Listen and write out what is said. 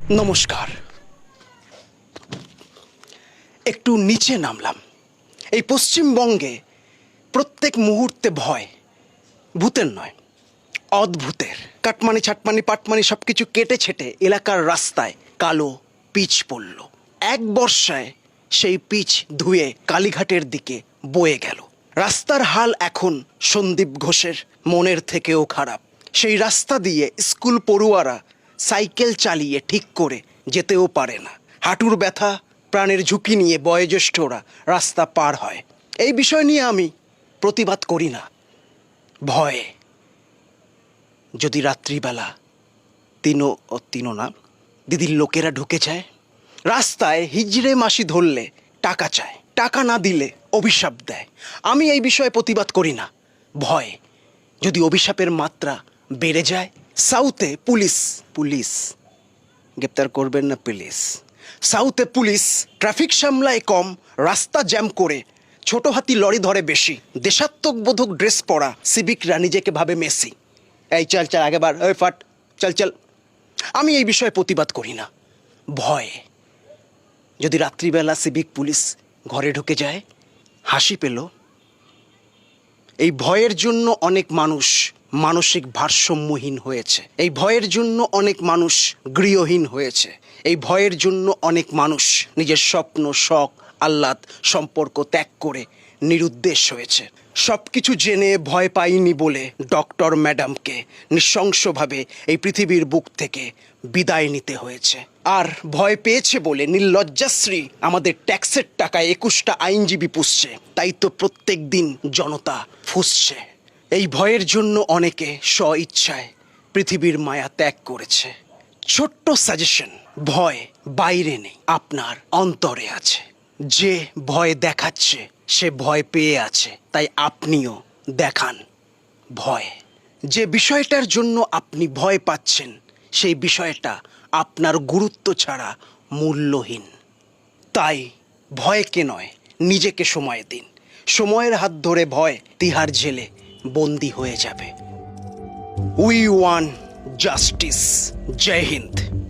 নমস্কার। একটু নিচে নামলাম। এই পশ্চিমবঙ্গে প্রত্যেক মুহূর্তে ভয়, ভূতের নয়, অদ্ভুতের। কাটমানি ছাটমানি পাটমানি সব কিছু কেটে ছেটে এলাকার রাস্তায় কালো পিচ পড়ল। এক বর্ষায় সেই পিচ ধুয়ে কালীঘাটের দিকে বয়ে গেল। রাস্তার হাল এখন সন্দীপ ঘোষের মনের থেকেও খারাপ। সেই রাস্তা দিয়ে স্কুল পড়ুয়ারা সাইকেল চালিয়ে ঠিক করে যেতেও পারে না। হাঁটুর ব্যথা, প্রাণের ঝুঁকি নিয়ে বয়োজ্যেষ্ঠরা রাস্তা পার হয়। এই বিষয় নিয়ে আমি প্রতিবাদ করি না, ভয়ে। যদি রাত্রিবেলা তিনো না দিদির লোকেরা ঢুকে যায়, রাস্তায় হিজড়ে মাসি ধরলে টাকা চায়, টাকা না দিলে অভিশাপ দেয়। আমি এই বিষয়ে প্রতিবাদ করি না, ভয়। যদি অভিশাপের মাত্রা বেড়ে যায়, সাউথে পুলিশ গ্রেপ্তার করবেন না প্লিজ। সাউথে পুলিশ ট্রাফিক সামলায় কম, রাস্তা জ্যাম করে, ছোট হাতি লরি ধরে বেশি। দেশাত্মবোধক ড্রেস পরা সিভিকরা নিজেকে ভাবে মেসি। এই চল চল আগে বার, ওই ফাট, চল। আমি এই বিষয়ে প্রতিবাদ করি না, ভয়। যদি রাত্রিবেলা সিভিক পুলিশ ঘরে ঢুকে যায়, হাসি পেল। এই ভয়ের জন্য অনেক মানুষ মানসিক ভারসাম্যহীন হয়েছে। এই ভয়ের জন্য অনেক মানুষ গৃহহীন হয়েছে। এই ভয়ের জন্য অনেক মানুষ নিজের স্বপ্ন, শখ, আহ্লাদ, সম্পর্ক ত্যাগ করে নিরুদ্দেশ হয়েছে। সব কিছু জেনে ভয় পাইনি বলে ডক্টর ম্যাডামকে নৃশংসভাবে এই পৃথিবীর বুক থেকে বিদায় নিতে হয়েছে। আর ভয় পেয়েছে বলে নির্লজ্জাশ্রী আমাদের ট্যাক্সের টাকায় 21টা আইনজীবী পুষছে। তাই তো প্রত্যেক দিন জনতা ফুঁসছে। এই ভয়ের জন্য অনেকে স্ব-ইচ্ছায় পৃথিবীর মায়া ত্যাগ করেছে। ছোট্ট সাজেশন, ভয় বাইরে নেই, আপনার অন্তরে আছে। যে ভয় দেখাচ্ছে সে ভয় পেয়ে আছে, তাই আপনিও দেখান ভয়। যে বিষয়টার জন্য আপনি ভয় পাচ্ছেন সেই বিষয়টা আপনার গুরুত্ব ছাড়া মূল্যহীন। তাই ভয়কে নয়, নিজেকে সময় দিন। সময়ের হাত ধরে ভয় তিহার জেলে বন্দি হয়ে যাবে। We want justice. জয় হিন্দ।